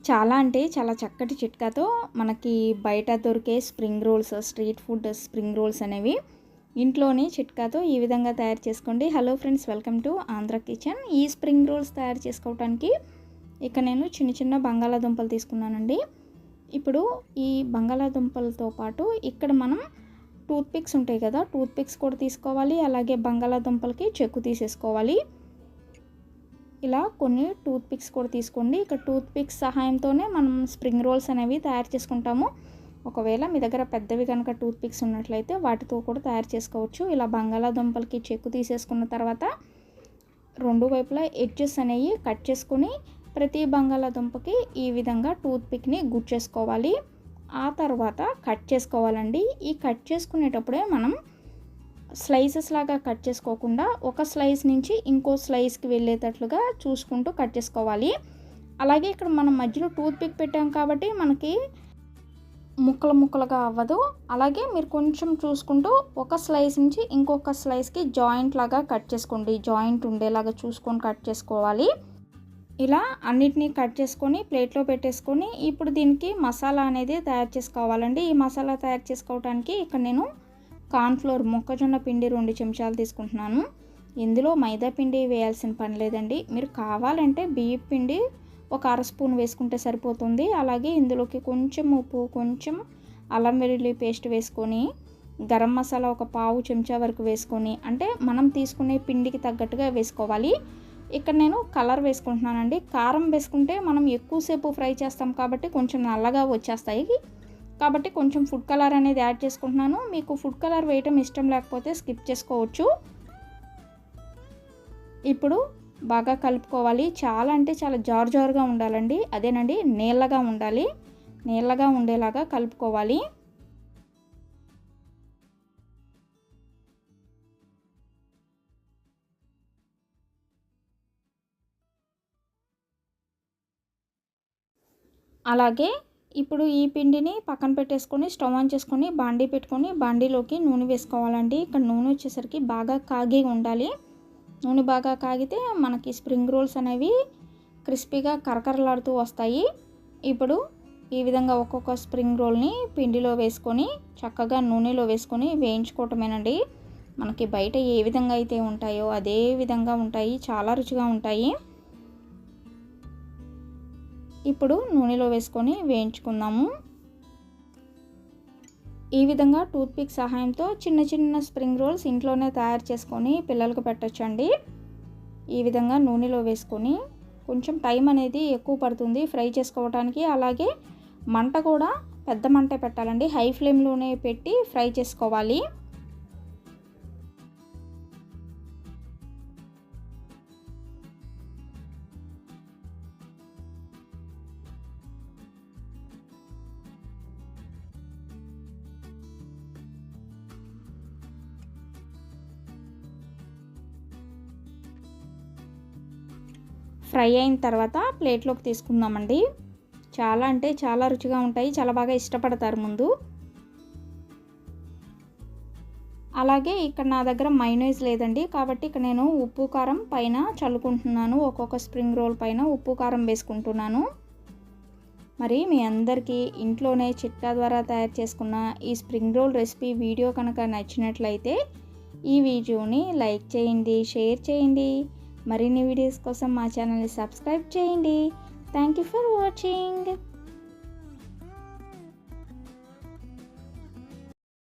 చాలా అంటే చాలా చక్కటి చిట్కాతో మనకి బయట దొరికే spring rolls, street food spring rolls అనేవి ఇంట్లోనే చిట్కాతో ఈ విధంగా తయారు చేసుకోండి. Hello friends, welcome to Andhra kitchen. ఈ స్ప్రింగ్ రోల్స్ తయారు చేసుకోవడానికి ఇక నేను చిన్న చిన్న బంగాళాదుంపలు తీసుకున్నానండి. ఇప్పుడు ఈ బంగాళాదుంపలతో పాటు ఇక్కడ మనం టూత్ పిక్స్ ఉంటాయి కదా, టూత్ పిక్స్ కూడా తీసుకోవాలి. అలాగే బంగాళాదుంపలకి చెక్కు తీసేసుకోవాలి. ఇలా కొన్ని టూత్ పిక్స్ కూడా తీసుకోండి. ఇక్కడ టూత్ పిక్స్ సహాయంతోనే మనం స్ప్రింగ్ రోల్స్ అనేవి తయారు చేసుకుంటాము. ఒకవేళ మీ దగ్గర పెద్దవి కనుక టూత్ పిక్స్ ఉన్నట్లయితే వాటితో కూడా తయారు చేసుకోవచ్చు. ఇలా బంగాళాదుంపలకి చెక్కు తీసేసుకున్న తర్వాత రెండు వైపులా ఎడ్జెస్ అనేవి కట్ చేసుకొని ప్రతి బంగాళాదుంపకి ఈ విధంగా టూత్ పిక్ని గుచ్చేసుకోవాలి. ఆ తర్వాత కట్ చేసుకోవాలండి. ఈ కట్ చేసుకునేటప్పుడే మనం స్లైసెస్ లాగా కట్ చేసుకోకుండా ఒక స్లైస్ నుంచి ఇంకో స్లైస్కి వెళ్ళేటట్లుగా చూసుకుంటూ కట్ చేసుకోవాలి. అలాగే ఇక్కడ మనం మధ్యలో టూత్ పిక్ పెట్టాం కాబట్టి మనకి ముక్కలు ముక్కలుగా అవ్వదు. అలాగే మీరు కొంచెం చూసుకుంటూ ఒక స్లైస్ నుంచి ఇంకొక స్లైస్కి జాయింట్ లాగా కట్ చేసుకోండి. జాయింట్ ఉండేలాగా చూసుకొని కట్ చేసుకోవాలి. ఇలా అన్నిటినీ కట్ చేసుకొని ప్లేట్లో పెట్టేసుకొని ఇప్పుడు దీనికి మసాలా అనేది తయారు చేసుకోవాలండి. ఈ మసాలా తయారు చేసుకోవడానికి ఇక్కడ నేను కార్న్ఫ్లోర్ మొక్కజొన్న పిండి 2 చెంచాలు తీసుకుంటున్నాను. ఇందులో మైదా పిండి వేయాల్సిన పని లేదండి. మీరు కావాలంటే బియ్యం పిండి ఒక అర స్పూన్ వేసుకుంటే సరిపోతుంది. అలాగే ఇందులోకి కొంచెం ఉప్పు, కొంచెం అల్లం వెల్లుల్లి పేస్ట్ వేసుకొని గరం మసాలా ఒక పావు చెంచా వరకు వేసుకొని, అంటే మనం తీసుకునే పిండికి తగ్గట్టుగా వేసుకోవాలి. ఇక్కడ నేను కలర్ వేసుకుంటున్నానండి. కారం వేసుకుంటే మనం ఎక్కువసేపు ఫ్రై చేస్తాం కాబట్టి కొంచెం నల్లగా వచ్చేస్తాయి. కాబట్టి కొంచెం ఫుడ్ కలర్ అనేది యాడ్ చేసుకుంటున్నాను. మీకు ఫుడ్ కలర్ వేయటం ఇష్టం లేకపోతే స్కిప్ చేసుకోవచ్చు. ఇప్పుడు బాగా కలుపుకోవాలి. చాలా అంటే చాలా జారుగా ఉండాలండి. అదేనండి, నీళ్ళగా ఉండాలి. నీళ్ళగా ఉండేలాగా కలుపుకోవాలి. అలాగే ఇప్పుడు ఈ పిండిని పక్కన పెట్టేసుకొని స్టవ్ ఆన్ చేసుకొని బాండీ పెట్టుకొని బాండీలోకి నూనె వేసుకోవాలండి. ఇక్కడ నూనె వచ్చేసరికి బాగా కాగి ఉండాలి. నూనె బాగా కాగితే మనకి స్ప్రింగ్ రోల్స్ అనేవి క్రిస్పీగా కరకరలాడుతూ వస్తాయి. ఇప్పుడు ఈ విధంగా ఒక్కొక్క స్ప్రింగ్ రోల్ని పిండిలో వేసుకొని చక్కగా నూనెలో వేసుకొని వేయించుకోవటమేనండి. మనకి బయట ఏ విధంగా అయితే ఉంటాయో అదే విధంగా ఉంటాయి. చాలా రుచిగా ఉంటాయి. ఇప్పుడు నూనెలో వేసుకొని వేయించుకుందాము. ఈ విధంగా టూత్ పిక్ సహాయంతో చిన్న చిన్న స్ప్రింగ్ రోల్స్ ఇంట్లోనే తయారు చేసుకొని పిల్లలకు పెట్టొచ్చండి. ఈ విధంగా నూనెలో వేసుకొని కొంచెం టైం అనేది ఎక్కువ పడుతుంది ఫ్రై చేసుకోవడానికి. అలాగే మంట కూడా పెద్ద మంటే పెట్టాలండి. హై ఫ్లేమ్లోనే పెట్టి ఫ్రై చేసుకోవాలి. ఫ్రై అయిన తర్వాత ప్లేట్లోకి తీసుకుందామండి. చాలా అంటే చాలా రుచిగా ఉంటాయి. చాలా బాగా ఇష్టపడతారు ముందు. అలాగే ఇక్కడ నా దగ్గర మైనీస్ లేదండి, కాబట్టి ఇక్కడ నేను ఉప్పు కారం పైన చల్లుకుంటున్నాను. ఒక్కొక్క స్ప్రింగ్ రోల్ పైన ఉప్పు కారం వేసుకుంటున్నాను. మరి మీ అందరికీ ఇంట్లోనే చిట్కా ద్వారా తయారు చేసుకున్న ఈ స్ప్రింగ్ రోల్ రెసిపీ వీడియో కనుక నచ్చినట్లయితే ఈ వీడియోని లైక్ చేయండి, షేర్ చేయండి. మరిన్ని వీడియోస్ కోసం మా ఛానల్ని సబ్స్క్రైబ్ చేయండి. Thank you for watching.